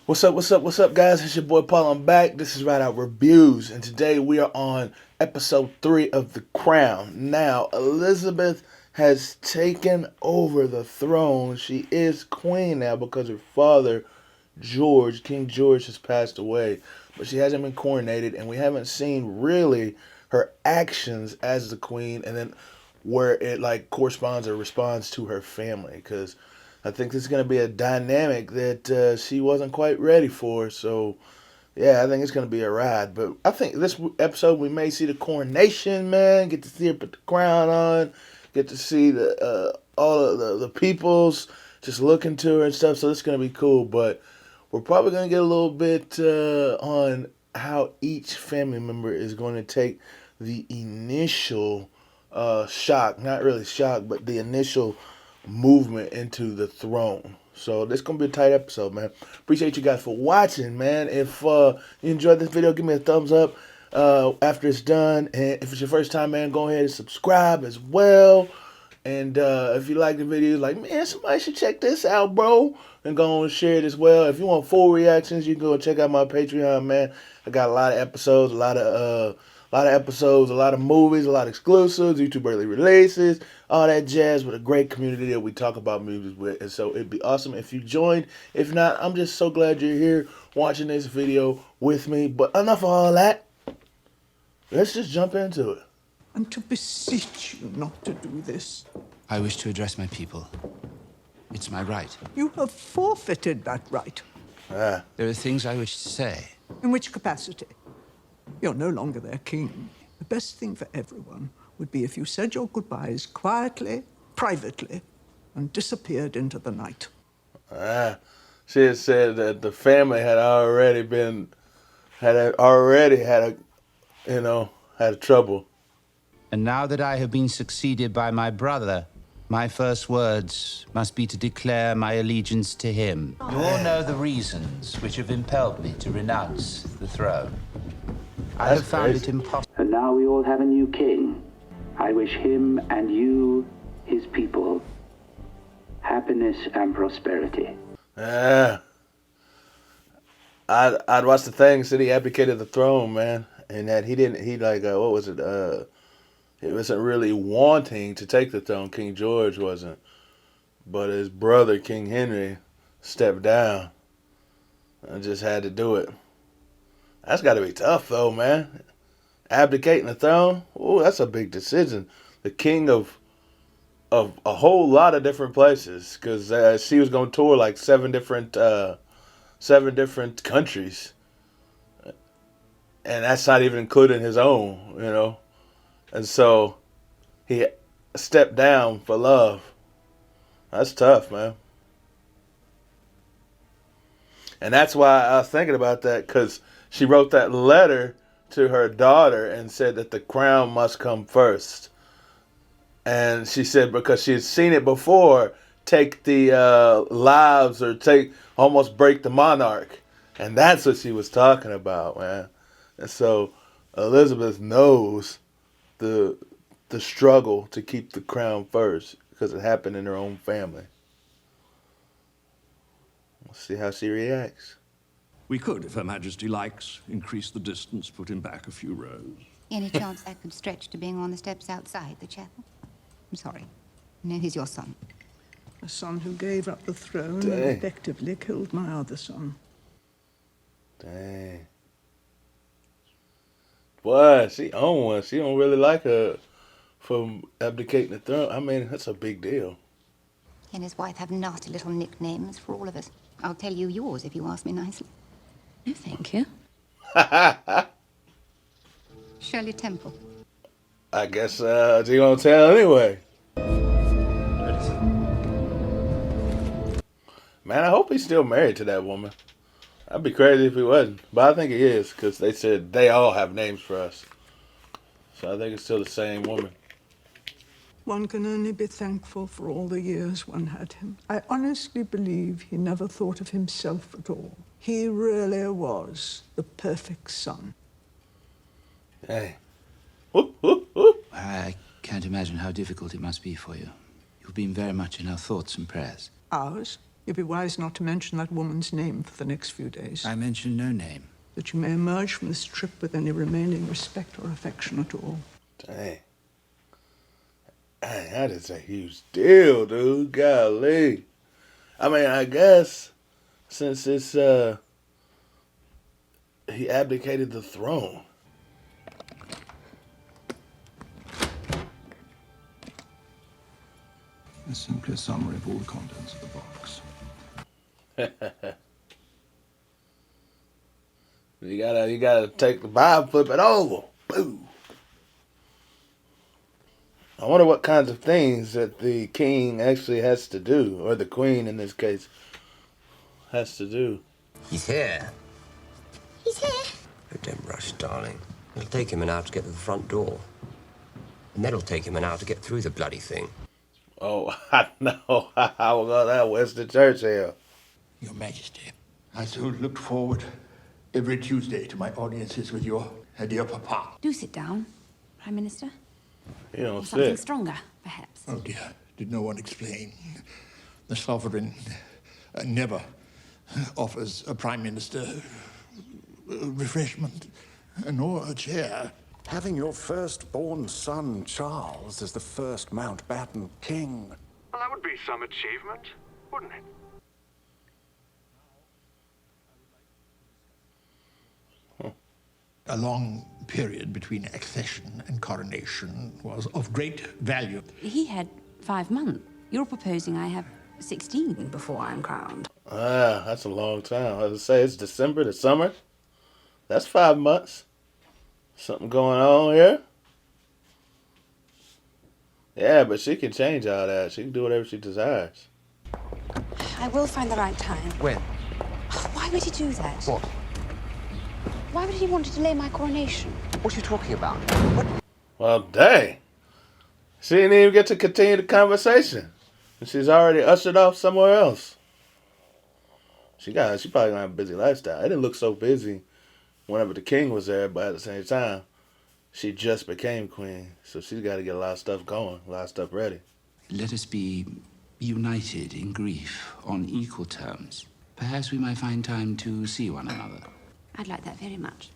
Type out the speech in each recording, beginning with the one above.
What's up, guys? It's your boy Paul. I'm back. This is Rideout Reviews, and today we are on episode 3 of The Crown. Now, Elizabeth has taken over the throne. She is queen now because her father, King George, has passed away. But she hasn't been coronated, and we haven't seen really her actions as the queen, and then where it like corresponds or responds to her family. Because I think this is going to be a dynamic that she wasn't quite ready for. So, yeah, I think it's going to be a ride. But I think this episode we may see the coronation, man. Get to see her put the crown on. Get to see the all of the peoples just looking to her and stuff. So it's going to be cool. But we're probably going to get a little bit on how each family member is going to take the initial shock. Not really shock, but the initial movement into the throne. So this is gonna be a tight episode, man. Appreciate you guys for watching, man. If you enjoyed this video, give me a thumbs up after it's done. And if it's your first time, man, go ahead and subscribe as well. And if you like the video, like, man, somebody should check this out, bro. And go and share it as well. If you want full reactions, you can go check out my Patreon, man. I got a lot of episodes, a lot of movies, a lot of exclusives, YouTube early releases, all that jazz with a great community that we talk about movies with. And so it'd be awesome if you joined. If not, I'm just so glad you're here watching this video with me. But enough of all that. Let's just jump into it. And to beseech you not to do this. I wish to address my people. It's my right. You have forfeited that right. There are things I wish to say. In which capacity? You're no longer their king. The best thing for everyone would be if you said your goodbyes quietly, privately, and disappeared into the night. She had said that the family had already had trouble. And now that I have been succeeded by my brother, my first words must be to declare my allegiance to him. You all know the reasons which have impelled me to renounce the throne. I have found it impossible. And now we all have a new king. I wish him and you, his people, happiness and prosperity. I'd watch the thing, said he abdicated the throne, man. And that what was it? He wasn't really wanting to take the throne. King George wasn't. But his brother, King Henry, stepped down and just had to do it. That's got to be tough, though, man. Abdicating the throne, oh, that's a big decision. The king of a whole lot of different places, because she was going to tour like seven different countries, and that's not even including his own, you know. And so he stepped down for love. That's tough, man. And that's why I was thinking about that, because she wrote that letter to her daughter and said that the crown must come first. And she said because she had seen it before, take the lives or almost break the monarch. And that's what she was talking about, man. And so Elizabeth knows the struggle to keep the crown first because it happened in her own family. We'll see how she reacts. We could, if Her Majesty likes, increase the distance, put him back a few rows. Any chance that could stretch to being on the steps outside the chapel? I'm sorry. No, he's your son. A son who gave up the throne and effectively killed my other son. Dang. Boy, she own one. She don't really like her for abdicating the throne. I mean, that's a big deal. He and his wife have nasty little nicknames for all of us. I'll tell you yours if you ask me nicely. No, thank you. Shirley Temple. I guess she gonna tell anyway. Man, I hope he's still married to that woman. I'd be crazy if he wasn't. But I think he is, because they said they all have names for us. So I think it's still the same woman. One can only be thankful for all the years one had him. I honestly believe he never thought of himself at all. He really was the perfect son. Hey. Whoop, whoop, whoop. I can't imagine how difficult it must be for you. You've been very much in our thoughts and prayers. Ours? You'd be wise not to mention that woman's name for the next few days. I mention no name. That you may emerge from this trip with any remaining respect or affection at all. Dang. Dang, that is a huge deal, dude. Golly. I mean, I guess since it's he abdicated the throne. It's simply a summary of all the contents of the box. You gotta take the Bible, flip it over. Boo. I wonder what kinds of things that the king actually has to do, or the queen in this case, has to do. He's here. He's here. Oh, don't rush, darling. It'll take him an hour to get to the front door. And that'll take him an hour to get through the bloody thing. Oh, I know. I will go that Western Church here. Your Majesty, I so looked forward every Tuesday to my audiences with your dear papa. Do sit down, Prime Minister. You don't Or something sit. stronger, perhaps. Oh dear, did no one explain? The sovereign never offers a prime minister refreshment, nor a chair. Having your firstborn son, Charles, as the first Mountbatten king. Well, that would be some achievement, wouldn't it? A long period between accession and coronation was of great value. He had 5 months. You're proposing I have 16 before I'm crowned. Ah, that's a long time. As I say, it's December, the summer. That's 5 months. Something going on here? Yeah, but she can change all that. She can do whatever she desires. I will find the right time. When? Why would he do that? What? Why would he want to delay my coronation? What are you talking about? Well, dang. She didn't even get to continue the conversation. And she's already ushered off somewhere else. She probably gonna have a busy lifestyle. It didn't look so busy whenever the king was there, but at the same time, she just became queen. So she's got to get a lot of stuff going, a lot of stuff ready. Let us be united in grief on equal terms. Perhaps we might find time to see one another. I'd like that very much.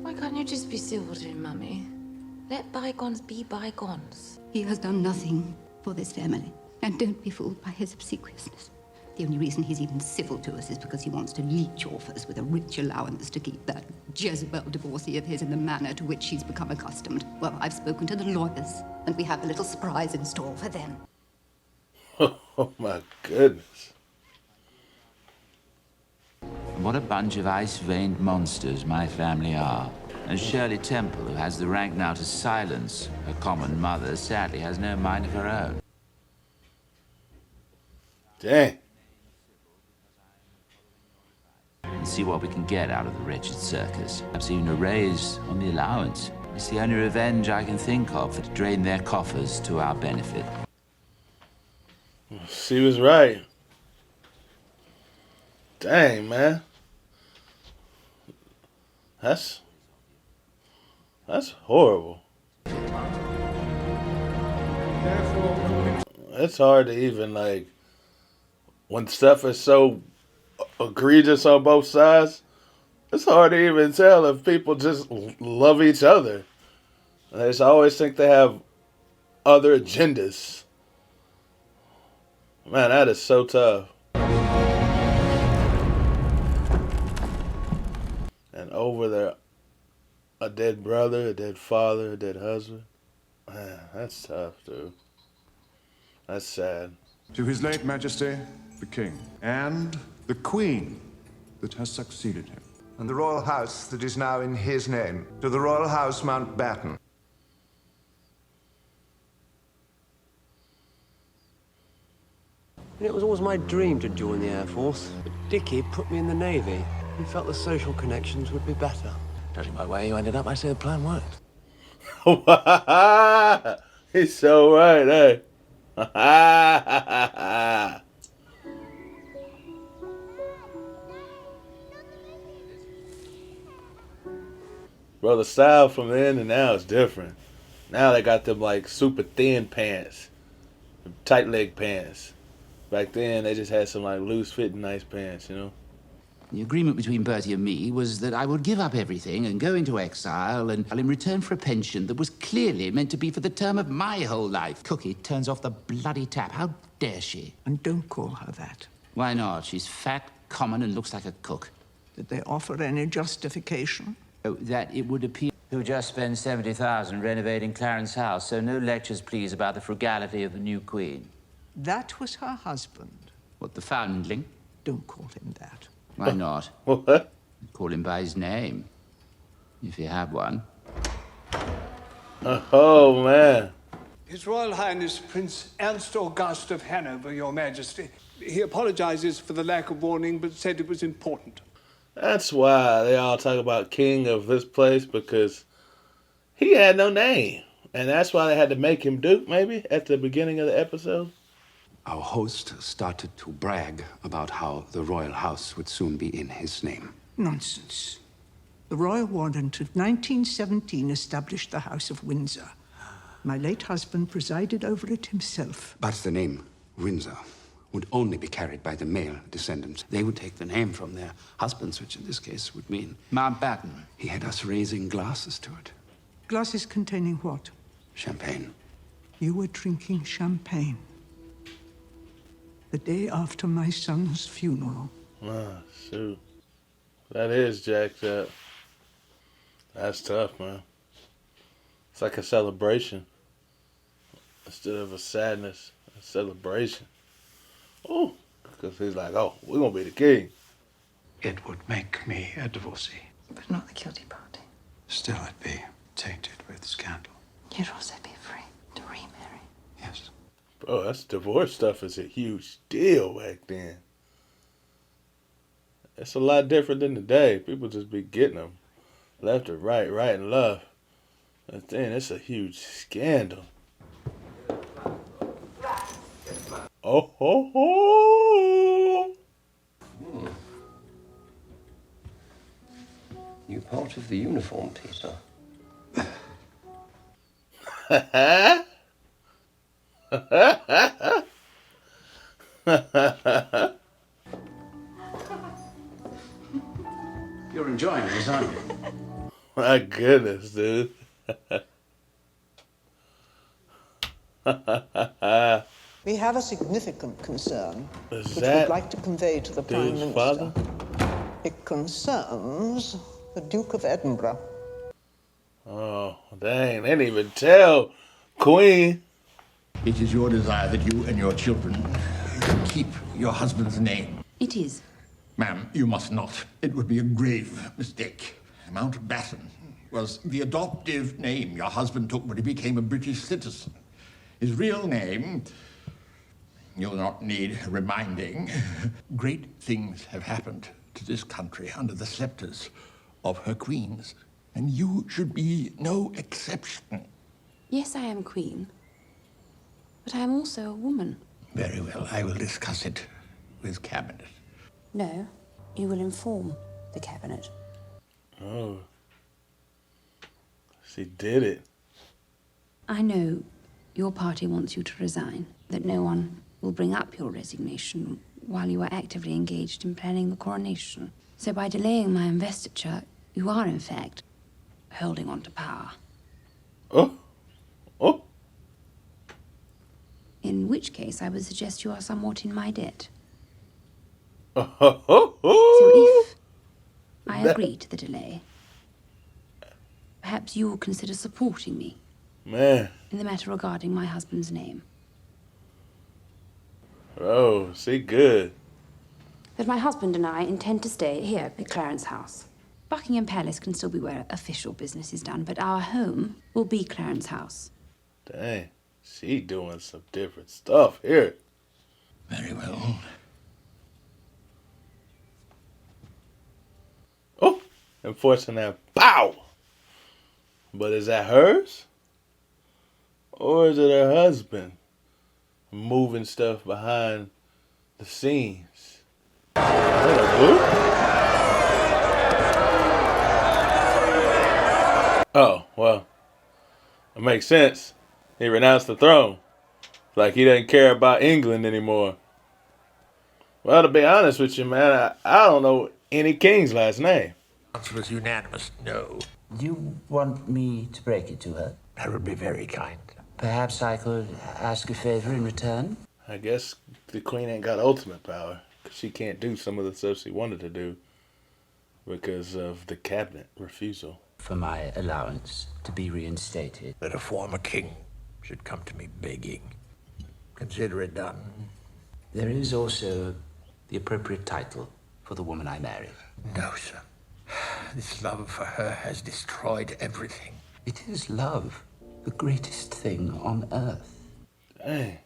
Why can't you just be civil to him, Mummy? Let bygones be bygones. He has done nothing for this family. And don't be fooled by his obsequiousness. The only reason he's even civil to us is because he wants to leech off us with a rich allowance to keep that Jezebel divorcee of his in the manner to which he's become accustomed. Well, I've spoken to the lawyers, and we have a little surprise in store for them. Oh, my goodness. What a bunch of ice-veined monsters my family are. And Shirley Temple, who has the rank now to silence her common mother, sadly has no mind of her own. Dang. And see what we can get out of the wretched circus. Perhaps even a raise on the allowance. It's the only revenge I can think of for to drain their coffers to our benefit. She was right. Dang, man. That's horrible. It's hard to even, like, when stuff is so egregious on both sides, it's hard to even tell if people just love each other. They just always think they have other agendas. Man, that is so tough. And over a dead brother, a dead father, a dead husband. Man, that's tough, dude. That's sad. To His late Majesty, the King, and the Queen that has succeeded him. And the royal house that is now in his name, to the royal house Mountbatten. It was always my dream to join the Air Force, but Dickie put me in the Navy. He felt the social connections would be better. Judging by where you ended up, I say the plan worked. He's so right, eh? Bro, the style from then and now is different. Now they got them like super thin pants, tight leg pants. Back then they just had some like loose fitting nice pants, you know. The agreement between Bertie and me was that I would give up everything and go into exile, and in return for a pension that was clearly meant to be for the term of my whole life. Cookie turns off the bloody tap. How dare she? And don't call her that. Why not? She's fat, common, and looks like a cook. Did they offer any justification? Oh, that it would appear... Who just spent 70,000 renovating Clarence House, so no lectures, please, about the frugality of the new queen. That was her husband. What, the foundling? Don't call him that. Why not? What? Call him by his name, if you have one. Oh, man. His Royal Highness Prince Ernst August of Hanover, Your Majesty. He apologizes for the lack of warning, but said it was important. That's why they all talk about king of this place, because he had no name. And that's why they had to make him Duke, maybe, at the beginning of the episode. Our host started to brag about how the royal house would soon be in his name. Nonsense. The royal warrant of 1917 established the House of Windsor. My late husband presided over it himself. But the name Windsor would only be carried by the male descendants. They would take the name from their husbands, which in this case would mean Mountbatten. He had us raising glasses to it. Glasses containing what? Champagne. You were drinking champagne. The day after my son's funeral. Ah, shoot. That is jacked up. That's tough, man. It's like a celebration. Instead of a sadness, a celebration. Oh, because he's like, oh, we're going to be the king. It would make me a divorcee. But not the guilty party. Still, I'd be tainted with scandal. You'd also be free to remarry. Yes. Bro, that's divorce stuff is a huge deal back then. It's a lot different than today. People just be getting them left and right and left. But then it's a huge scandal. Oh, ho, ho. You part of the uniform, Peter. You're enjoying this, aren't you? My goodness, dude. We have a significant concern, Is which that we'd like to convey to the Prime dude's Minister. father? It concerns the Duke of Edinburgh. Oh, dang. They didn't even tell Queen. It is your desire that you and your children keep your husband's name. It is. Ma'am, you must not. It would be a grave mistake. Mountbatten was the adoptive name your husband took when he became a British citizen. His real name, you'll not need reminding. Great things have happened to this country under the scepters of her queens, and you should be no exception. Yes, I am queen. But I am also a woman. Very well, I will discuss it with Cabinet. No, you will inform the cabinet. Oh. She did it. I know your party wants you to resign, that no one will bring up your resignation while you are actively engaged in planning the coronation. So by delaying my investiture, you are, in fact, holding on to power. Oh. Oh. In which case, I would suggest you are somewhat in my debt. So So if I agree to the delay, perhaps you will consider supporting me. Man. In the matter regarding my husband's name. Oh, she good. That my husband and I intend to stay here at Clarence House. Buckingham Palace can still be where official business is done, but our home will be Clarence House. Dang. She doing some different stuff here. Very well. Oh, enforcing that pow. But is that hers? Or is it her husband moving stuff behind the scenes? Oh, well, it makes sense. He renounced the throne. Like he doesn't care about England anymore. Well, to be honest with you, man, I don't know any king's last name. The answer was unanimous, no. Do you want me to break it to her? That would be very kind. Perhaps I could ask a favor in return? I guess the queen ain't got ultimate power. 'Cause she can't do some of the stuff she wanted to do because of the cabinet refusal. For my allowance to be reinstated. That a former king should come to me begging. Consider it done. There is also the appropriate title for the woman I married. No, sir. This love for her has destroyed everything. It is love, the greatest thing on earth. Dang.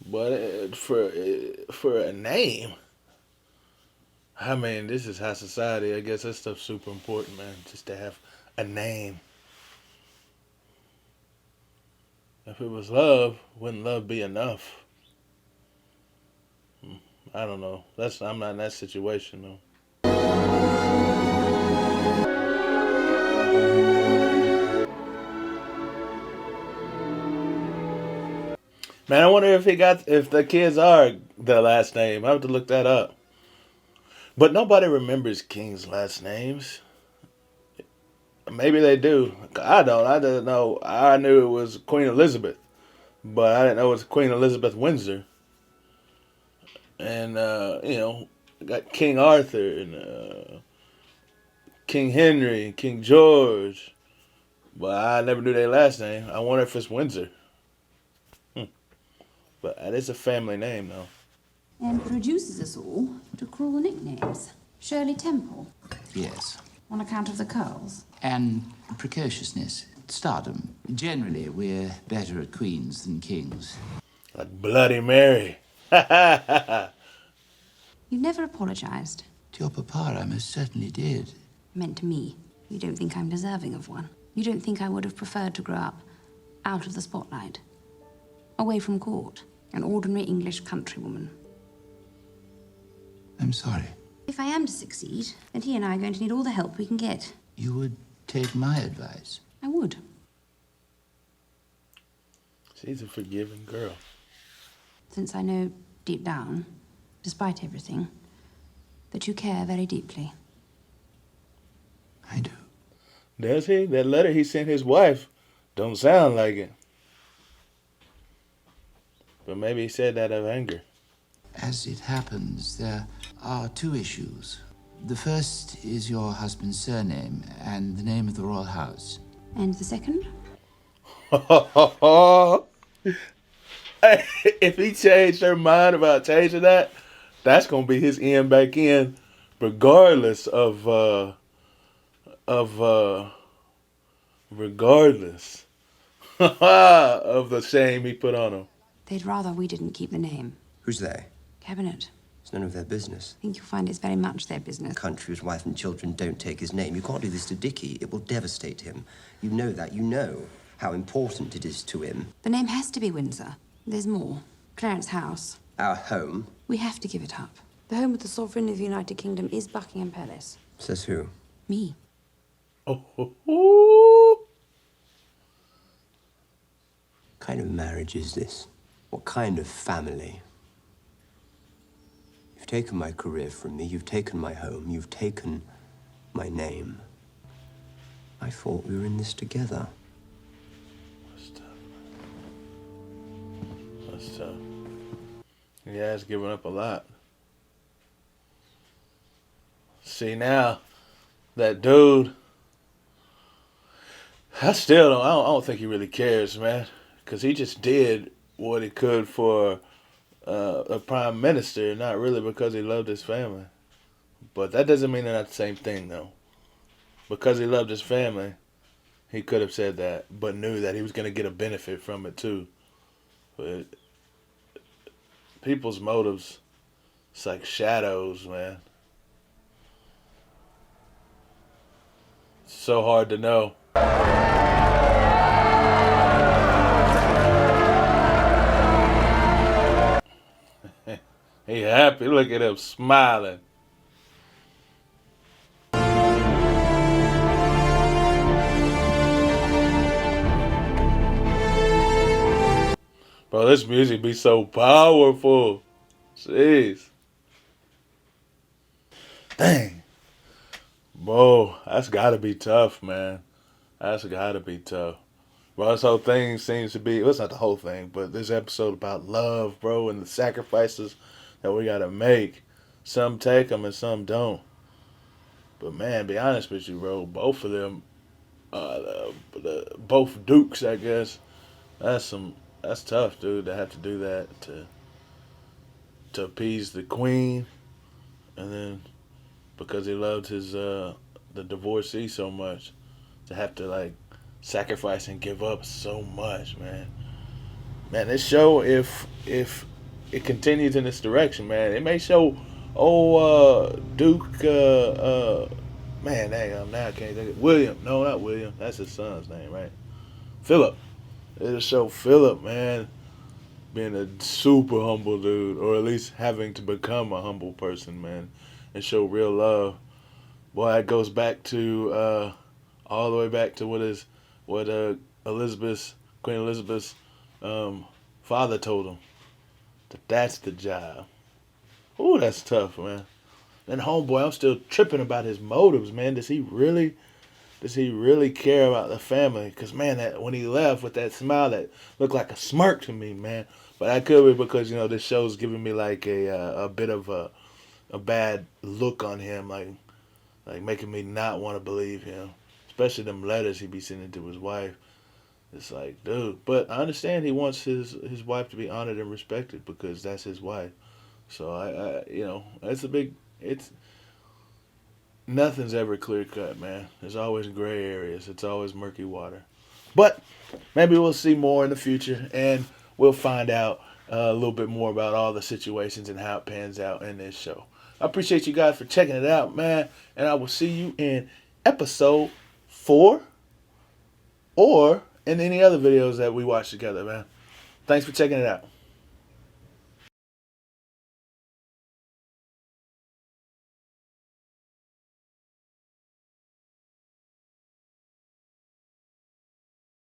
But for a name, I mean, this is high society. I guess that stuff's super important, man. Just to have a name. If it was love, wouldn't love be enough? I don't know. I'm not in that situation though. Man, I wonder if the kids are the last name. I have to look that up. But nobody remembers kings' last names. Maybe they do. I don't. I didn't know. I knew it was Queen Elizabeth, but I didn't know it was Queen Elizabeth Windsor. And got King Arthur and King Henry, King George, but I never knew their last name. I wonder if it's Windsor. But it is a family name, though. And reduces us all to cruel nicknames. Shirley Temple, Yes. on account of the curls. And precociousness, stardom. Generally, we're better at queens than kings. Like Bloody Mary. You've never apologised. To your papa, I most certainly did. Meant to me. You don't think I'm deserving of one. You don't think I would have preferred to grow up out of the spotlight. Away from court. An ordinary English countrywoman. I'm sorry. If I am to succeed, then he and I are going to need all the help we can get. You would take my advice. I would. She's a forgiving girl. Since I know deep down, despite everything, that you care very deeply. I do. Does he? That letter he sent his wife don't sound like it. But maybe he said that of anger. As it happens, there are two issues. The first is your husband's surname and the name of the royal house. And the second? If he changed her mind about changing that, that's gonna be his in back in, regardless of regardless of the shame he put on him. They'd rather we didn't keep the name. Who's they? Cabinet. It's none of their business. I think you'll find it's very much their business. A country whose wife and children don't take his name. You can't do this to Dickie. It will devastate him. You know that. You know how important it is to him. The name has to be Windsor. There's more. Clarence House. Our home. We have to give it up. The home of the sovereign of the United Kingdom is Buckingham Palace. Says who? Me. Oh. What kind of marriage is this? What kind of family? You've taken my career from me. You've taken my home. You've taken my name. I thought we were in this together. That's tough. He has given up a lot. See now, that dude. I don't think he really cares, man, because he just did what he could for a prime minister, not really because he loved his family. But that doesn't mean they're not the same thing, though. Because he loved his family, he could have said that, but knew that he was going to get a benefit from it too. But people's motives, it's like shadows, man. It's so hard to know. He happy. Look at him smiling. Bro, this music be so powerful. Jeez. Dang. Bro, that's gotta be tough, man. That's gotta be tough. Bro, this whole thing seems to be, well, it's not the whole thing, but this episode about love, bro, and the sacrifices that we gotta make. Some take them and some don't. But man, be honest with you, bro, both of them, both dukes, I guess, that's tough, dude, to have to do that to appease the queen, and then because he loved his the divorcee so much, to have to like sacrifice and give up so much, man. Man, this show, if it continues in this direction, man, it may show Duke man, dang, now I can't think of William. No, not William. That's his son's name, right? Philip. It'll show Philip, man, being a super humble dude, or at least having to become a humble person, man, and show real love. Boy, it goes back to all the way back to what Queen Elizabeth's father told him. That's the job. Ooh, that's tough, man. And homeboy, I'm still tripping about his motives, man. Does he really care about the family? Because, man, that when he left with that smile that looked like a smirk to me, man. But that could be because, this show's giving me like a bit of a bad look on him, like making me not want to believe him. Especially them letters he be sending to his wife. It's like, dude. But I understand he wants his wife to be honored and respected because that's his wife. So nothing's ever clear cut, man. There's always gray areas. It's always murky water. But maybe we'll see more in the future, and we'll find out a little bit more about all the situations and how it pans out in this show. I appreciate you guys for checking it out, man. And I will see you in episode 4 or in any other videos that we watch together, man. Thanks for checking it out.